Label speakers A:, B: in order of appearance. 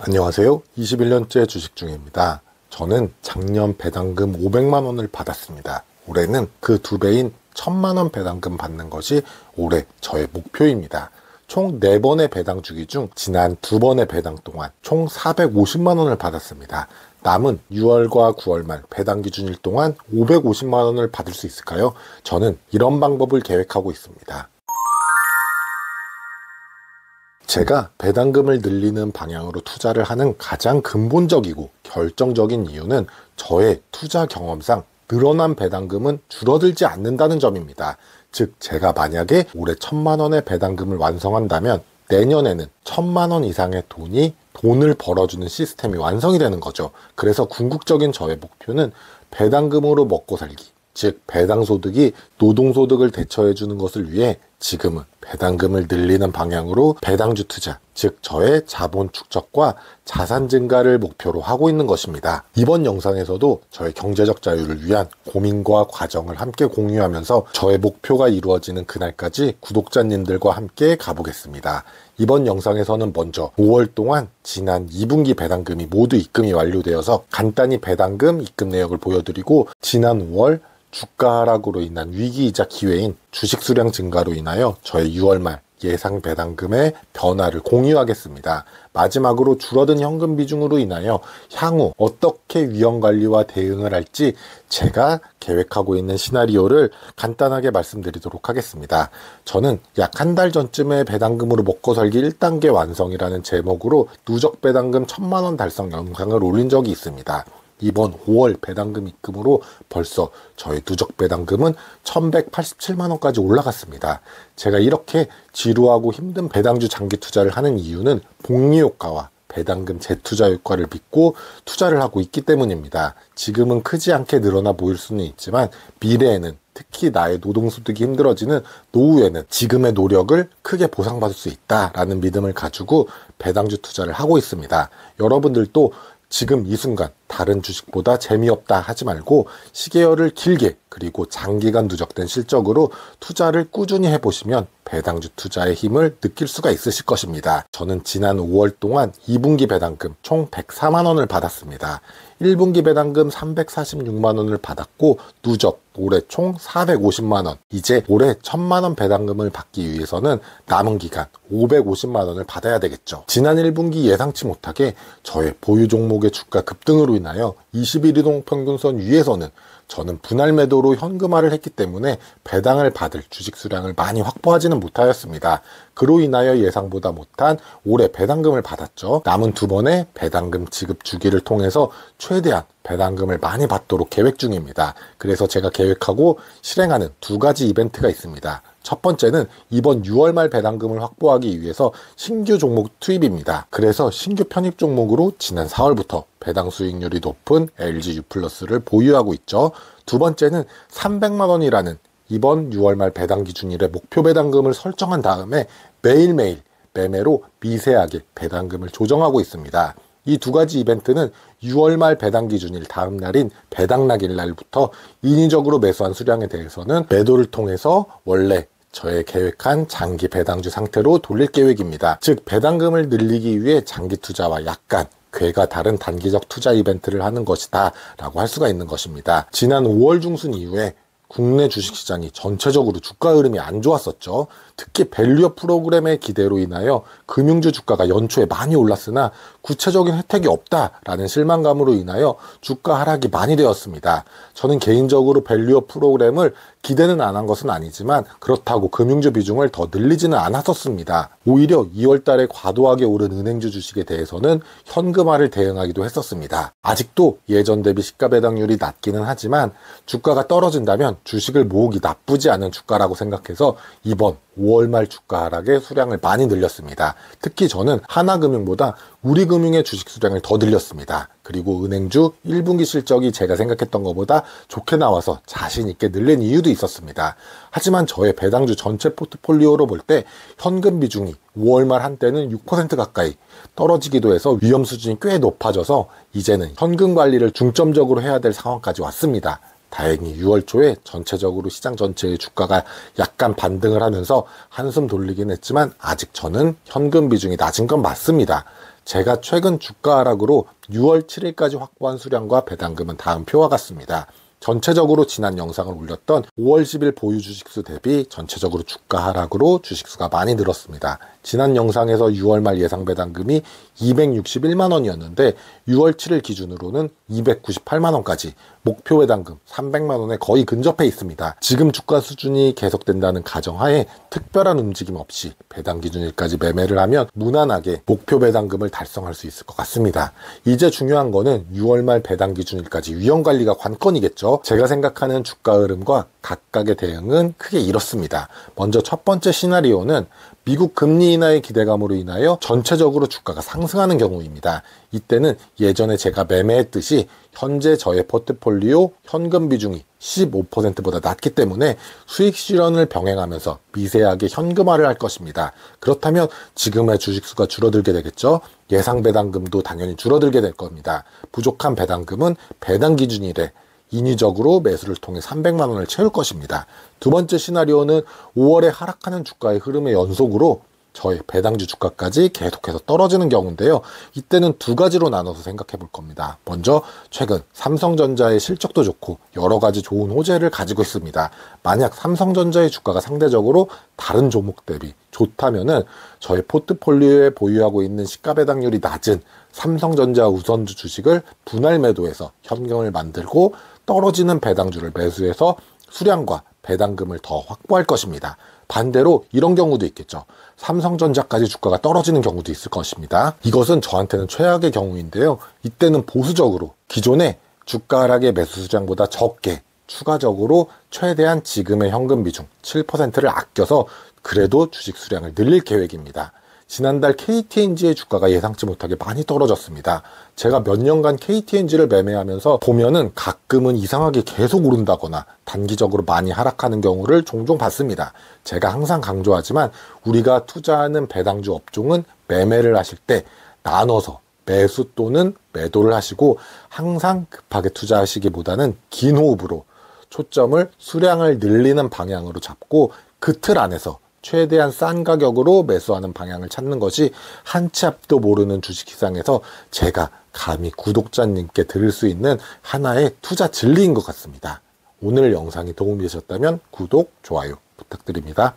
A: 안녕하세요. 21년째 주식중입니다. 저는 작년 배당금 500만 원을 받았습니다. 올해는 그 2배인 1000만 원 배당금 받는 것이 올해 저의 목표입니다. 총 4번의 배당 주기 중 지난 2번의 배당 동안 총 450만 원을 받았습니다. 남은 6월과 9월 말 배당 기준일 동안 550만 원을 받을 수 있을까요? 저는 이런 방법을 계획하고 있습니다. 제가 배당금을 늘리는 방향으로 투자를 하는 가장 근본적이고 결정적인 이유는 저의 투자 경험상 늘어난 배당금은 줄어들지 않는다는 점입니다. 즉 제가 만약에 올해 1000만 원의 배당금을 완성한다면 내년에는 1000만 원 이상의 돈을 벌어주는 시스템이 완성이 되는 거죠. 그래서 궁극적인 저의 목표는 배당금으로 먹고 살기, 즉 배당소득이 노동소득을 대처해주는 것을 위해 지금은 배당금을 늘리는 방향으로 배당주 투자, 즉 저의 자본 축적과 자산 증가를 목표로 하고 있는 것입니다. 이번 영상에서도 저의 경제적 자유를 위한 고민과 과정을 함께 공유하면서 저의 목표가 이루어지는 그날까지 구독자님들과 함께 가보겠습니다. 이번 영상에서는 먼저 5월 동안 지난 2분기 배당금이 모두 입금이 완료되어서 간단히 배당금 입금 내역을 보여드리고, 지난 5월 주가 하락으로 인한 위기이자 기회인 주식 수량 증가로 인하여 저의 6월 말 예상 배당금의 변화를 공유하겠습니다. 마지막으로 줄어든 현금 비중으로 인하여 향후 어떻게 위험관리와 대응을 할지 제가 계획하고 있는 시나리오를 간단하게 말씀드리도록 하겠습니다. 저는 약 한 달 전쯤에 배당금으로 먹고 살기 1단계 완성이라는 제목으로 누적 배당금 1000만 원 달성 영상을 올린 적이 있습니다. 이번 5월 배당금 입금으로 벌써 저의 누적 배당금은 1187만 원까지 올라갔습니다. 제가 이렇게 지루하고 힘든 배당주 장기 투자를 하는 이유는 복리 효과와 배당금 재투자 효과를 믿고 투자를 하고 있기 때문입니다. 지금은 크지 않게 늘어나 보일 수는 있지만 미래에는, 특히 나의 노동소득이 힘들어지는 노후에는 지금의 노력을 크게 보상받을 수 있다라는 믿음을 가지고 배당주 투자를 하고 있습니다. 여러분들도 지금 이 순간 다른 주식보다 재미없다 하지 말고 시계열을 길게, 그리고 장기간 누적된 실적으로 투자를 꾸준히 해보시면 배당주 투자의 힘을 느낄 수가 있으실 것입니다. 저는 지난 5월 동안 2분기 배당금 총 104만 원을 받았습니다. 1분기 배당금 346만 원을 받았고 누적 올해 총 450만 원, 이제 올해 1000만 원 배당금을 받기 위해서는 남은 기간 550만 원을 받아야 되겠죠. 지난 1분기 예상치 못하게 저의 보유 종목의 주가 급등으로 인하여 21이동 평균선 위에서는 저는 분할 매도로 현금화를 했기 때문에 배당을 받을 주식 수량을 많이 확보하지는 못하였습니다. 그로 인하여 예상보다 못한 올해 배당금을 받았죠. 남은 2번의 배당금 지급 주기를 통해서 최대한 배당금을 많이 받도록 계획 중입니다. 그래서 제가 계획하고 실행하는 2가지 이벤트가 있습니다. 첫 번째는 이번 6월 말 배당금을 확보하기 위해서 신규 종목 투입입니다. 그래서 신규 편입 종목으로 지난 4월부터 배당 수익률이 높은 LG U+를 보유하고 있죠. 두 번째는 300만 원이라는 이번 6월 말 배당 기준일에 목표 배당금을 설정한 다음에 매일매일 매매로 미세하게 배당금을 조정하고 있습니다. 이 2가지 이벤트는 6월 말 배당 기준일 다음 날인 배당락일 날부터 인위적으로 매수한 수량에 대해서는 매도를 통해서 원래 저의 계획한 장기 배당주 상태로 돌릴 계획입니다. 즉 배당금을 늘리기 위해 장기 투자와 약간 궤가 다른 단기적 투자 이벤트를 하는 것이다 라고 할 수가 있는 것입니다. 지난 5월 중순 이후에 국내 주식시장이 전체적으로 주가 흐름이 안 좋았었죠. 특히 밸류업 프로그램의 기대로 인하여 금융주 주가가 연초에 많이 올랐으나 구체적인 혜택이 없다라는 실망감으로 인하여 주가 하락이 많이 되었습니다. 저는 개인적으로 밸류업 프로그램을 기대는 안 한 것은 아니지만 그렇다고 금융주 비중을 더 늘리지는 않았었습니다. 오히려 2월 달에 과도하게 오른 은행주 주식에 대해서는 현금화를 대응하기도 했었습니다. 아직도 예전 대비 시가 배당률이 낮기는 하지만 주가가 떨어진다면 주식을 모으기 나쁘지 않은 주가라고 생각해서 이번 5월 말 주가 하락에 수량을 많이 늘렸습니다. 특히 저는 하나금융보다 우리금융의 주식 수량을 더 늘렸습니다. 그리고 은행주 1분기 실적이 제가 생각했던 것보다 좋게 나와서 자신 있게 늘린 이유도 있었습니다. 하지만 저의 배당주 전체 포트폴리오로 볼 때 현금 비중이 5월 말 한때는 6% 가까이 떨어지기도 해서 위험 수준이 꽤 높아져서 이제는 현금 관리를 중점적으로 해야 될 상황까지 왔습니다. 다행히 6월 초에 전체적으로 시장 전체의 주가가 약간 반등을 하면서 한숨 돌리긴 했지만 아직 저는 현금 비중이 낮은 건 맞습니다. 제가 최근 주가 하락으로 6월 7일까지 확보한 수량과 배당금은 다음 표와 같습니다. 전체적으로 지난 영상을 올렸던 5월 10일 보유 주식수 대비 전체적으로 주가 하락으로 주식수가 많이 늘었습니다. 지난 영상에서 6월 말 예상 배당금이 261만 원이었는데 6월 7일 기준으로는 298만 원까지 목표 배당금 300만 원에 거의 근접해 있습니다. 지금 주가 수준이 계속된다는 가정하에 특별한 움직임 없이 배당 기준일까지 매매를 하면 무난하게 목표 배당금을 달성할 수 있을 것 같습니다. 이제 중요한 거는 6월 말 배당 기준일까지 위험 관리가 관건이겠죠. 제가 생각하는 주가 흐름과 각각의 대응은 크게 이렇습니다. 먼저 첫 번째 시나리오는 미국 금리 인하의 기대감으로 인하여 전체적으로 주가가 상승하는 경우입니다. 이때는 예전에 제가 매매했듯이 현재 저의 포트폴리오 현금 비중이 15%보다 낮기 때문에 수익 실현을 병행하면서 미세하게 현금화를 할 것입니다. 그렇다면 지금의 주식수가 줄어들게 되겠죠. 예상 배당금도 당연히 줄어들게 될 겁니다. 부족한 배당금은 배당 기준일에 인위적으로 매수를 통해 300만 원을 채울 것입니다. 두 번째 시나리오는 5월에 하락하는 주가의 흐름의 연속으로 저의 배당주 주가까지 계속해서 떨어지는 경우인데요. 이때는 두 가지로 나눠서 생각해 볼 겁니다. 먼저 최근 삼성전자의 실적도 좋고 여러 가지 좋은 호재를 가지고 있습니다. 만약 삼성전자의 주가가 상대적으로 다른 종목 대비 좋다면은 저의 포트폴리오에 보유하고 있는 시가 배당률이 낮은 삼성전자 우선주 주식을 분할 매도해서 현금을 만들고 떨어지는 배당주를 매수해서 수량과 배당금을 더 확보할 것입니다. 반대로 이런 경우도 있겠죠. 삼성전자까지 주가가 떨어지는 경우도 있을 것입니다. 이것은 저한테는 최악의 경우인데요. 이때는 보수적으로 기존의 주가 하락의 매수 수량보다 적게 추가적으로 최대한 지금의 현금 비중 7%를 아껴서 그래도 주식 수량을 늘릴 계획입니다. 지난달 KTNG의 주가가 예상치 못하게 많이 떨어졌습니다. 제가 몇 년간 KTNG를 매매하면서 보면은 가끔은 이상하게 계속 오른다거나 단기적으로 많이 하락하는 경우를 종종 봤습니다. 제가 항상 강조하지만 우리가 투자하는 배당주 업종은 매매를 하실 때 나눠서 매수 또는 매도를 하시고 항상 급하게 투자하시기보다는 긴 호흡으로 초점을 수량을 늘리는 방향으로 잡고 그 틀 안에서 최대한 싼 가격으로 매수하는 방향을 찾는 것이 한 치 앞도 모르는 주식시장에서 제가 감히 구독자님께 드릴 수 있는 하나의 투자 진리인 것 같습니다. 오늘 영상이 도움이 되셨다면 구독, 좋아요 부탁드립니다.